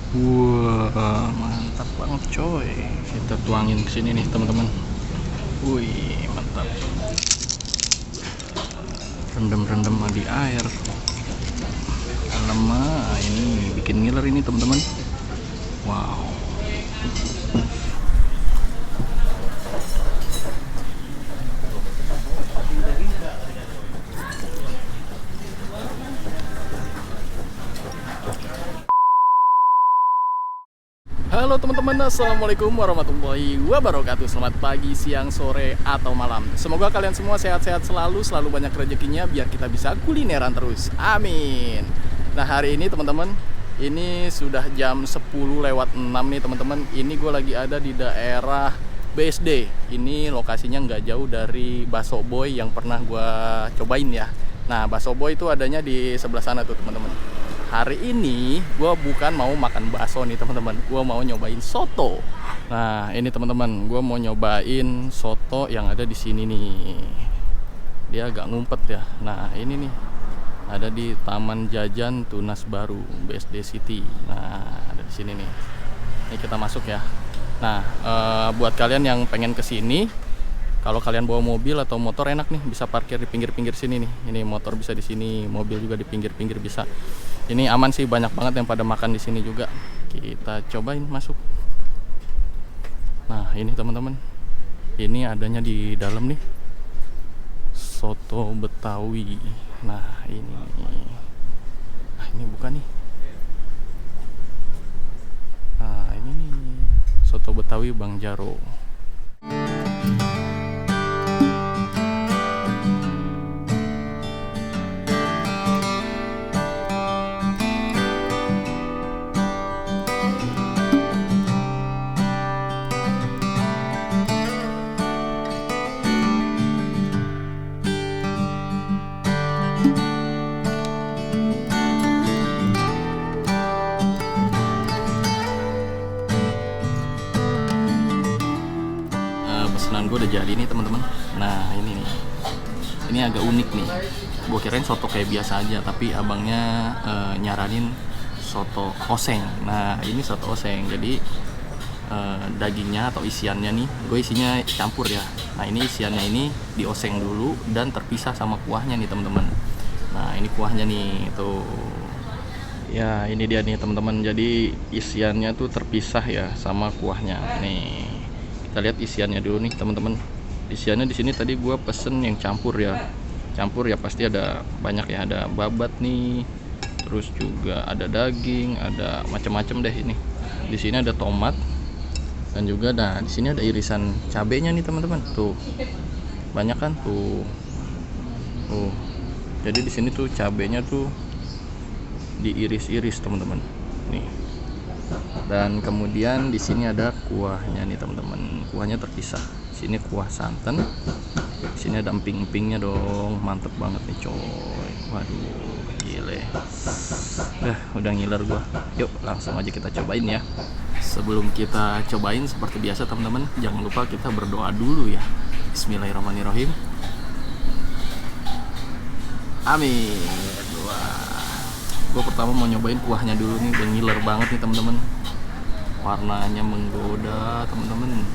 Wah, mantap banget coy. Kita tuangin ke sini nih teman-teman. Wih, mantap. Rendam-rendam di air. Alamak, ini bikin ngiler ini teman-teman. Wow. Halo teman-teman, assalamualaikum warahmatullahi wabarakatuh. Selamat pagi, siang, sore, atau malam. Semoga kalian semua sehat-sehat selalu, selalu banyak rezekinya, biar kita bisa kulineran terus. Amin. Nah hari ini teman-teman, ini sudah jam 10:06 nih teman-teman. Ini gue lagi ada di daerah BSD. Ini lokasinya nggak jauh dari Bakso Boy yang pernah gue cobain ya. Nah Bakso Boy itu adanya di sebelah sana tuh teman-teman. Hari ini gue bukan mau makan bakso nih teman-teman, gue mau nyobain soto. Nah ini teman-teman, gue mau nyobain soto yang ada di sini nih. Dia agak ngumpet ya. Nah ini nih, ada di Taman Jajan Tunas Baru BSD City. Nah ada di sini nih. Ini kita masuk ya. Nah buat kalian yang pengen kesini, kalau kalian bawa mobil atau motor enak nih, bisa parkir di pinggir-pinggir sini nih. Ini motor bisa di sini, mobil juga di pinggir-pinggir bisa. Ini aman sih, banyak banget yang pada makan di sini juga. Kita cobain masuk. Nah, ini teman-teman. Ini adanya di dalam nih. Soto Betawi. Nah, ini. Nah, ini bukan nih. Nah, ini nih. Soto Betawi Bang Jaro. Pesanan gue udah jadi nih teman-teman. Nah ini nih, ini agak unik nih. Gue kirain soto kayak biasa aja, tapi abangnya nyaranin soto oseng. Nah ini soto oseng, jadi dagingnya atau isiannya nih, gue isinya campur ya. Nah ini isiannya ini dioseng dulu dan terpisah sama kuahnya nih teman-teman. Nah ini kuahnya nih tuh. Ya ini dia nih teman-teman. Jadi isiannya tuh terpisah ya sama kuahnya. Nih kita lihat isiannya dulu nih teman-teman. Isiannya di sini tadi gua pesen yang campur ya. Campur ya pasti ada banyak ya, ada babat nih. Terus juga ada daging, ada macam-macam deh ini. Di sini ada tomat dan juga di sini ada irisan cabenya nih teman-teman. Tuh. Banyak kan tuh. Jadi di sini tuh cabenya tuh diiris-iris teman-teman. Nih. Dan kemudian di sini ada kuahnya nih teman-teman. Kuahnya terpisah. Sini kuah santan. Di sini ada emping-empingnya dong. Mantep banget nih coy. Waduh, gile. Udah ngiler gua. Yuk langsung aja kita cobain ya. Sebelum kita cobain seperti biasa teman-teman, jangan lupa kita berdoa dulu ya. Bismillahirrahmanirrahim. Amin. Wah. Gue pertama mau nyobain kuahnya dulu nih, udah ngiler banget nih teman-teman. Warnanya menggoda teman-teman.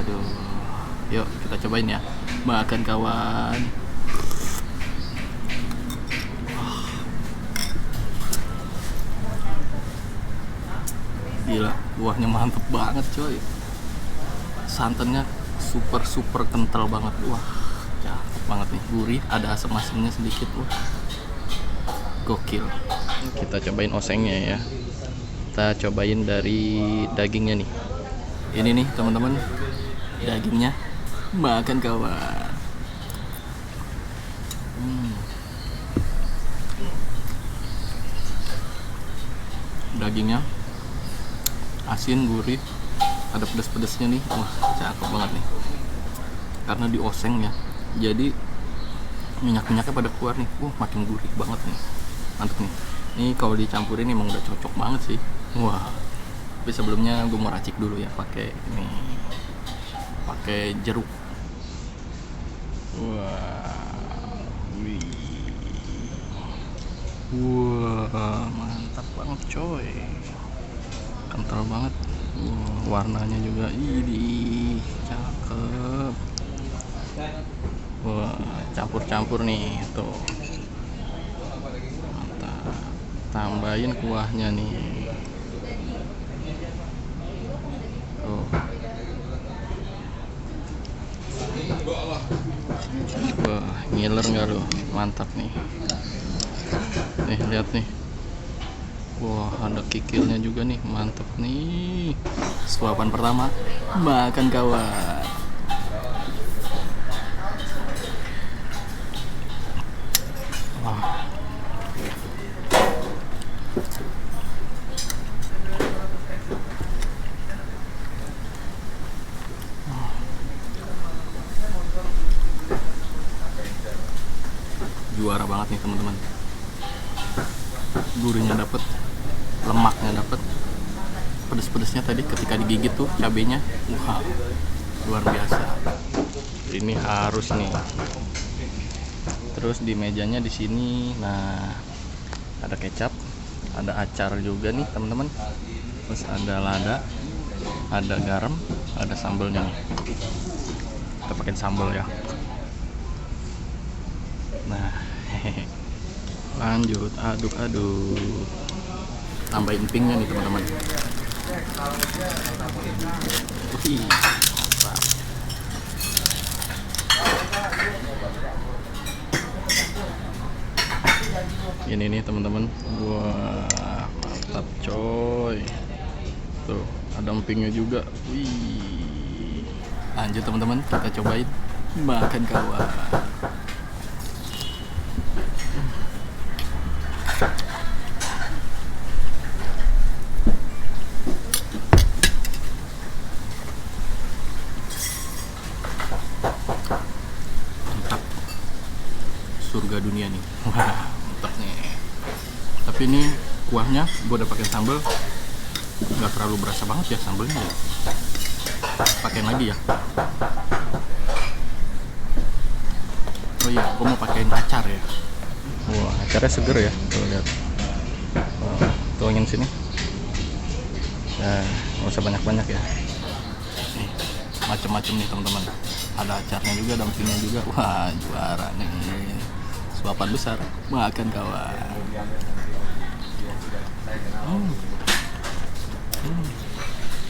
Aduh, yuk kita cobain ya. Makan kawan. Gila, kuahnya mantep banget coy. Santannya super kental banget. Wah, cakep banget nih, gurih, ada asam-asamnya sedikit. Wah, gokil. Kita cobain osengnya ya. Kita cobain dari dagingnya nih. Ini nih teman-teman, dagingnya. Makan kawan. Dagingnya asin, gurih, ada pedas-pedasnya nih. Wah, cakep banget nih. Karena dioseng ya, jadi minyak-minyaknya pada keluar nih. Makin gurih banget nih. Mantap nih. Ini kalau dicampurin emang udah cocok banget sih. Wah. Tapi sebelumnya gue mau racik dulu ya pakai ini. Pakai jeruk. Wah. Wih. Wah, mantap banget coy, kental banget. Warnanya juga ini cakep. Wah, campur-campur nih tuh, mantap. Tambahin kuahnya nih tuh. Wah, ngiler nggak lo? Mantap nih. Nih lihat nih. Wah, ada kikilnya juga nih, mantap nih. Suapan pertama, makan kawan. Wah. Juara banget nih teman-teman. Gurihnya dapet, lemaknya dapet, pedes-pedesnya tadi ketika digigit tuh cabenya, wah luar biasa. Ini harus nih. Terus di mejanya di sini, nah ada kecap, ada acar juga nih teman-teman. Terus ada lada, ada garam, ada sambelnya nih. Kita pakai sambal ya. Nah, lanjut aduk-aduk. Tambahin pinknya nih teman-teman. Wih, mantap. Ini nih teman-teman. Wah, mantap coy. Tuh, ada empingnya juga. Wih. Lanjut teman-teman, kita cobain makan kawan. Surga dunia nih. Wah, mantap nih. Tapi ini kuahnya gue udah pakai sambal, nggak terlalu berasa banget ya sambalnya ya. Pakein lagi ya. Oh iya, gue mau pakein acar ya. Wah, acarnya seger ya. Tuh lihat. Tuangin sini. Nah, nggak usah banyak-banyak ya. Nih, macem-macem nih teman-teman. Ada acarnya juga, dampingnya juga. Wah, juara nih. Suapan besar, makan kawan.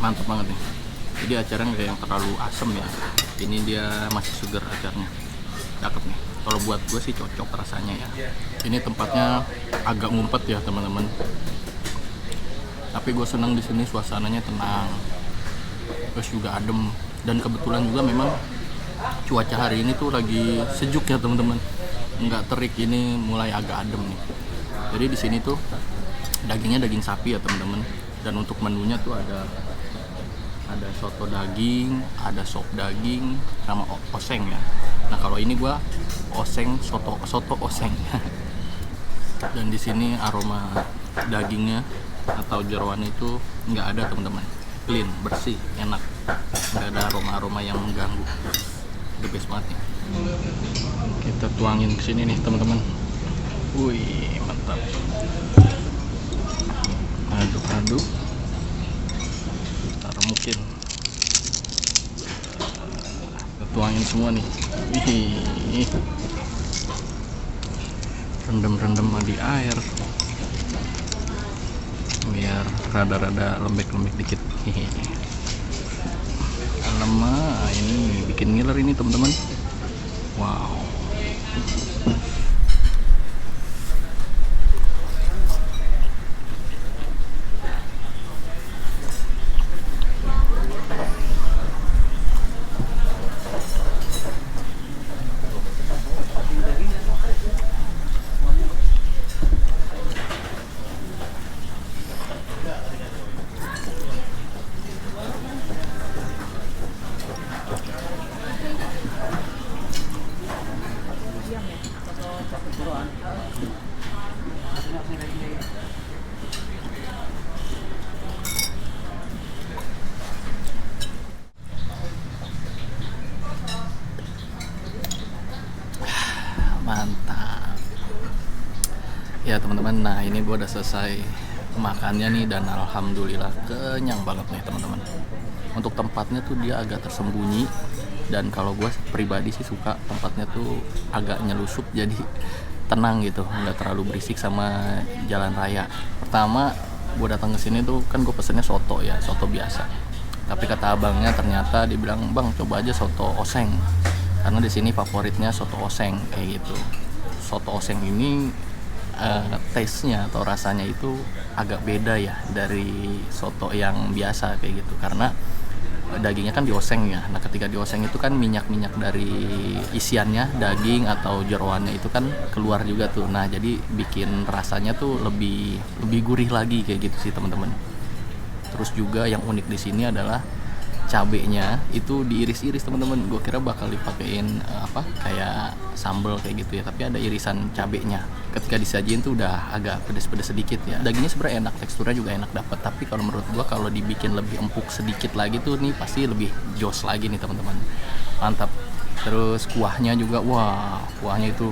Mantap banget nih. Jadi acaranya nggak yang terlalu asem ya. Ini dia masih seger acarnya. Cakep nih. Kalau buat gue sih cocok rasanya ya. Ini tempatnya agak ngumpet ya teman-teman. Tapi gue senang di sini, suasananya tenang. Terus juga adem. Dan kebetulan juga memang cuaca hari ini tuh lagi sejuk ya teman-teman. Nggak terik, ini mulai agak adem nih. Jadi di sini tuh dagingnya daging sapi ya teman-teman. Dan untuk menunya tuh ada soto daging, ada sop daging, sama oseng ya. Nah kalau ini gua oseng, soto oseng. Dan di sini aroma dagingnya atau jeroannya itu nggak ada teman-teman. Clean, bersih, enak. Nggak ada aroma-aroma yang mengganggu. The best banget nih. Kita tuangin ke sini nih teman-teman. Wih, mantap. Aduk-aduk. Kita remukin. Kita tuangin semua nih. Wih. Rendam-rendam di air. Biar rada-rada lembek-lembek dikit. Lama ini bikin ngiler ini teman-teman. Wow. Mantap ya teman-teman. Nah ini gue udah selesai makannya nih dan alhamdulillah kenyang banget nih teman-teman. Untuk tempatnya tuh dia agak tersembunyi, dan kalau gue pribadi sih suka tempatnya tuh agak nyelusup, jadi tenang gitu, nggak terlalu berisik sama jalan raya. Pertama gue datang ke sini tuh kan gue pesennya soto ya, soto biasa. Tapi kata abangnya ternyata dia bilang, "Bang, coba aja soto oseng." Karena di sini favoritnya soto oseng kayak gitu. Soto oseng ini taste-nya atau rasanya itu agak beda ya dari soto yang biasa kayak gitu, karena dagingnya kan dioseng ya. Nah ketika dioseng itu kan minyak-minyak dari isiannya, daging atau jeroannya itu kan keluar juga tuh. Nah jadi bikin rasanya tuh lebih gurih lagi kayak gitu sih teman-teman. Terus juga yang unik di sini adalah cabenya itu diiris-iris teman-teman. Gue kira bakal dipakein kayak sambal kayak gitu ya, tapi ada irisan cabenya. Ketika disajiin tuh udah agak pedes-pedes sedikit ya. Dagingnya sebenarnya enak, teksturnya juga enak dapat, tapi kalau menurut gue kalau dibikin lebih empuk sedikit lagi tuh nih pasti lebih jos lagi nih teman-teman. Mantap. Terus kuahnya juga, wah kuahnya itu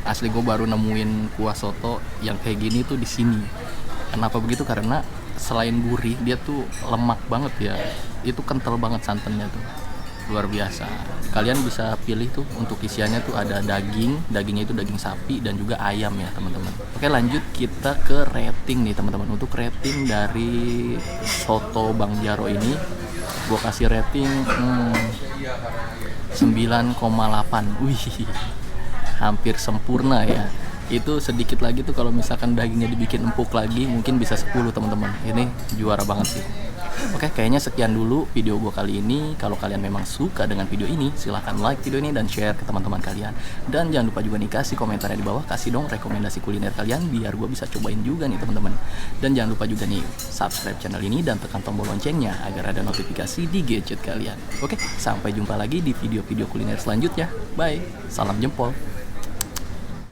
asli gue baru nemuin kuah soto yang kayak gini tuh di sini. Kenapa begitu? Karena selain gurih dia tuh lemak banget ya, itu kental banget santannya tuh, luar biasa. Kalian bisa pilih tuh untuk isiannya tuh ada dagingnya itu daging sapi dan juga ayam ya teman-teman. Oke lanjut kita ke rating nih teman-teman. Untuk rating dari soto Bang Jaro ini gue kasih rating 9,8. Wih, hampir sempurna ya. Itu sedikit lagi tuh kalau misalkan dagingnya dibikin empuk lagi mungkin bisa 10 teman-teman. Ini juara banget sih. Oke, kayaknya sekian dulu video gue kali ini. Kalau kalian memang suka dengan video ini, silahkan like video ini dan share ke teman-teman kalian. Dan jangan lupa juga nih kasih komentarnya di bawah, kasih dong rekomendasi kuliner kalian biar gue bisa cobain juga nih teman-teman. Dan jangan lupa juga nih subscribe channel ini dan tekan tombol loncengnya agar ada notifikasi di gadget kalian. Oke, sampai jumpa lagi di video-video kuliner selanjutnya. Bye, salam jempol.